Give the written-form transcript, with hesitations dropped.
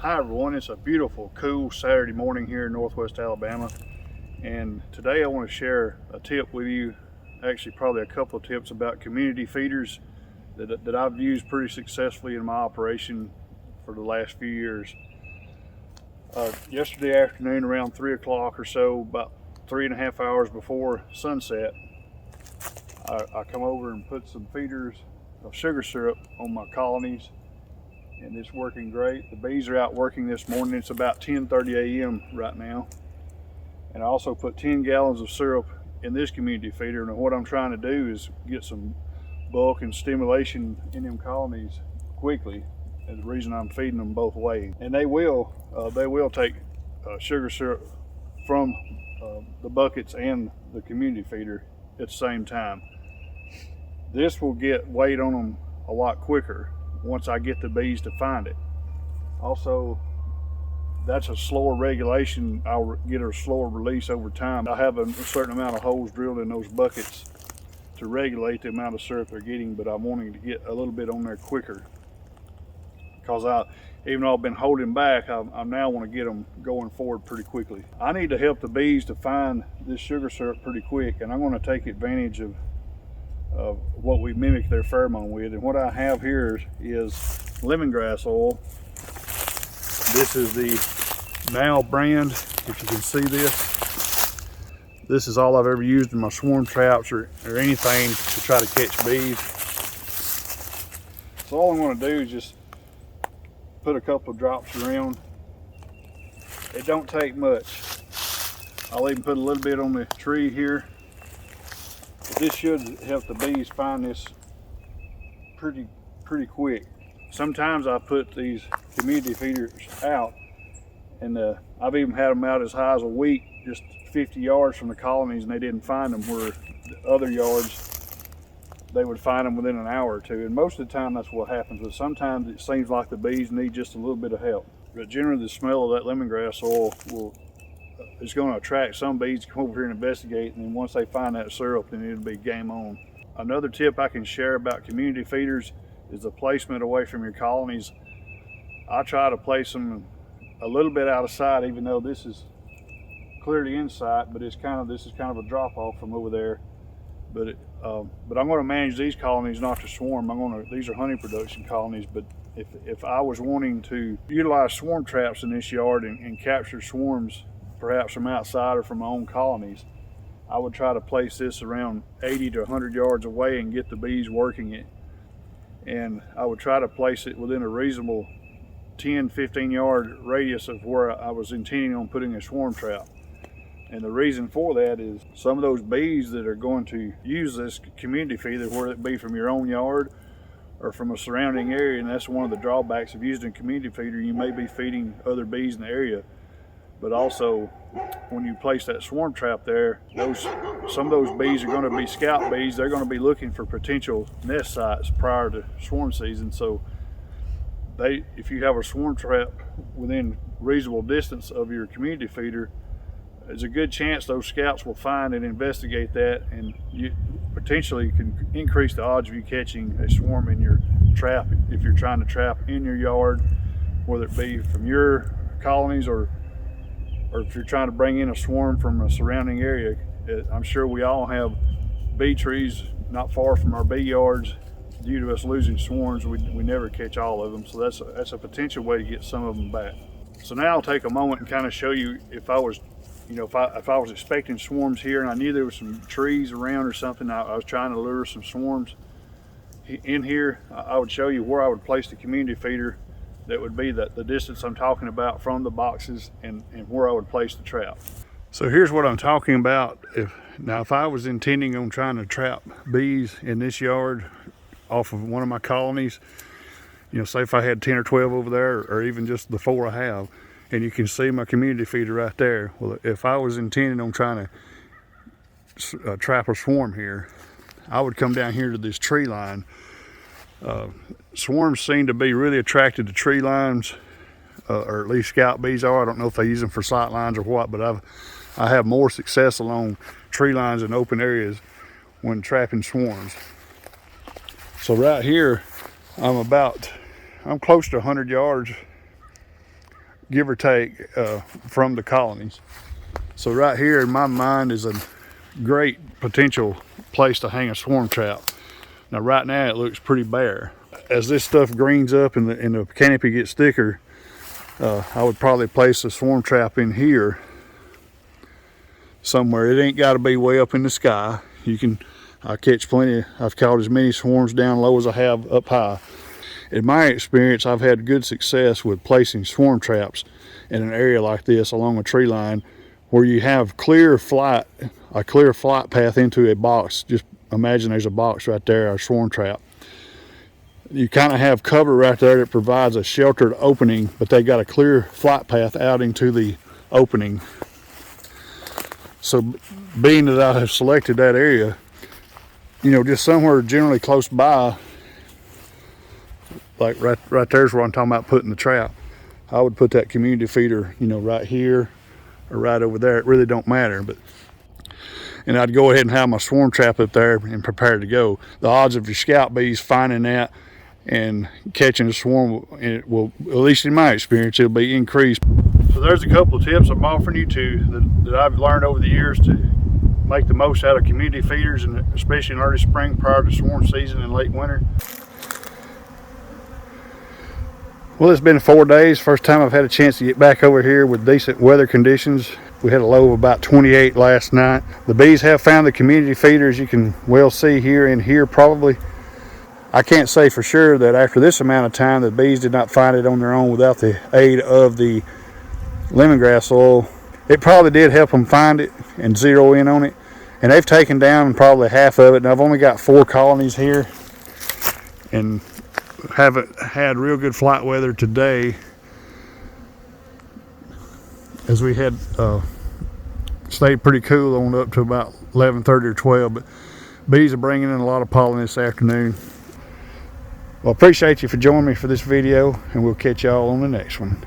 Hi everyone, it's a beautiful, cool Saturday morning here in Northwest Alabama, and today I want to share a tip with you, actually probably a couple of tips about community feeders that I've used pretty successfully in my operation for the last few years. Yesterday afternoon around 3 o'clock or so, about 3.5 hours before sunset, I come over and put some feeders of sugar syrup on my colonies, and it's working great. The bees are out working this morning. It's about 10:30 a.m. right now. And I also put 10 gallons of syrup in this community feeder. And what I'm trying to do is get some bulk and stimulation in them colonies quickly. And the reason I'm feeding them both ways. And they will take sugar syrup from the buckets and the community feeder at the same time. This will get weight on them a lot quicker once I get the bees to find it. Also, that's a slower regulation. I'll get a slower release over time. I have a certain amount of holes drilled in those buckets to regulate the amount of syrup they're getting, but I'm wanting to get a little bit on there quicker because even though I've been holding back, I now want to get them going forward pretty quickly. I need to help the bees to find this sugar syrup pretty quick, and I'm going to take advantage of what we mimic their pheromone with. And what I have here is lemongrass oil. This is the Now brand, if you can see this. This is all I've ever used in my swarm traps or anything to try to catch bees. So all I'm going to do is just put a couple of drops around. It don't take much. I'll even put a little bit on the tree here. This should help the bees find this pretty quick. Sometimes I put these community feeders out, and I've even had them out as high as a week, just 50 yards from the colonies, and they didn't find them, where the other yards they would find them within an hour or two. And most of the time that's what happens, but sometimes it seems like the bees need just a little bit of help. But generally the smell of that lemongrass oil is going to attract some bees to come over here and investigate, and then once they find that syrup, then it'll be game on. Another tip I can share about community feeders is the placement away from your colonies. I try to place them a little bit out of sight, even though this is clearly in sight, but this is kind of a drop off from over there. But I'm going to manage these colonies not to swarm. These are honey production colonies, but if I was wanting to utilize swarm traps in this yard and capture swarms perhaps from outside or from my own colonies, I would try to place this around 80 to 100 yards away and get the bees working it. And I would try to place it within a reasonable 10-15 yard radius of where I was intending on putting a swarm trap. And the reason for that is some of those bees that are going to use this community feeder, whether it be from your own yard or from a surrounding area, and that's one of the drawbacks of using a community feeder. You may be feeding other bees in the area, but also when you place that swarm trap there, some of those bees are going to be scout bees. They're going to be looking for potential nest sites prior to swarm season. So if you have a swarm trap within reasonable distance of your community feeder, there's a good chance those scouts will find and investigate that, and you potentially can increase the odds of you catching a swarm in your trap if you're trying to trap in your yard, whether it be from your colonies or if you're trying to bring in a swarm from a surrounding area. I'm sure we all have bee trees not far from our bee yards. Due to us losing swarms, we never catch all of them, so that's a potential way to get some of them back. So now I'll take a moment and kind of show you if I was expecting swarms here and I knew there was some trees around or something, I was trying to lure some swarms in here, I would show you where I would place the community feeder. That would be the distance I'm talking about from the boxes and where I would place the trap. So here's what I'm talking about. If I was intending on trying to trap bees in this yard off of one of my colonies, say if I had 10 or 12 over there, or even just the 4 I have, and you can see my community feeder right there. Well, if I was intending on trying to trap a swarm here, I would come down here to this tree line. Swarms seem to be really attracted to tree lines, or at least scout bees are. I don't know if they use them for sight lines or what, but I have more success along tree lines in open areas when trapping swarms. So right here, I'm close to 100 yards give or take, from the colonies. So right here in my mind is a great potential place to hang a swarm trap. Now right now it looks pretty bare. As this stuff greens up and the canopy gets thicker, I would probably place a swarm trap in here somewhere. It ain't got to be way up in the sky. I catch plenty. I've caught as many swarms down low as I have up high. In my experience, I've had good success with placing swarm traps in an area like this along a tree line where you have a clear flight path into a box. Just imagine there's a box right there, a swarm trap. You kind of have cover right there that provides a sheltered opening, but they got a clear flight path out into the opening. So being that I have selected that area, just somewhere generally close by, like right there's where I'm talking about putting the trap. I would put that community feeder, right here or right over there. It really don't matter, and I'd go ahead and have my swarm trap up there and prepare to go. The odds of your scout bees finding that and catching a swarm, it will, at least in my experience, it'll be increased. So there's a couple of tips I'm offering you that I've learned over the years to make the most out of community feeders, and especially in early spring prior to swarm season and late winter. Well, it's been 4 days. First time I've had a chance to get back over here with decent weather conditions. We had a low of about 28 last night. The bees have found the community feeders. You can well see here and here probably. I can't say for sure that after this amount of time the bees did not find it on their own without the aid of the lemongrass oil. It probably did help them find it and zero in on it. And they've taken down probably half of it. And I've only got 4 colonies here, and haven't had real good flight weather today, as we had stayed pretty cool on up to about 11:30 or 12, but bees are bringing in a lot of pollen this afternoon. Well, I appreciate you for joining me for this video, and we'll catch y'all on the next one.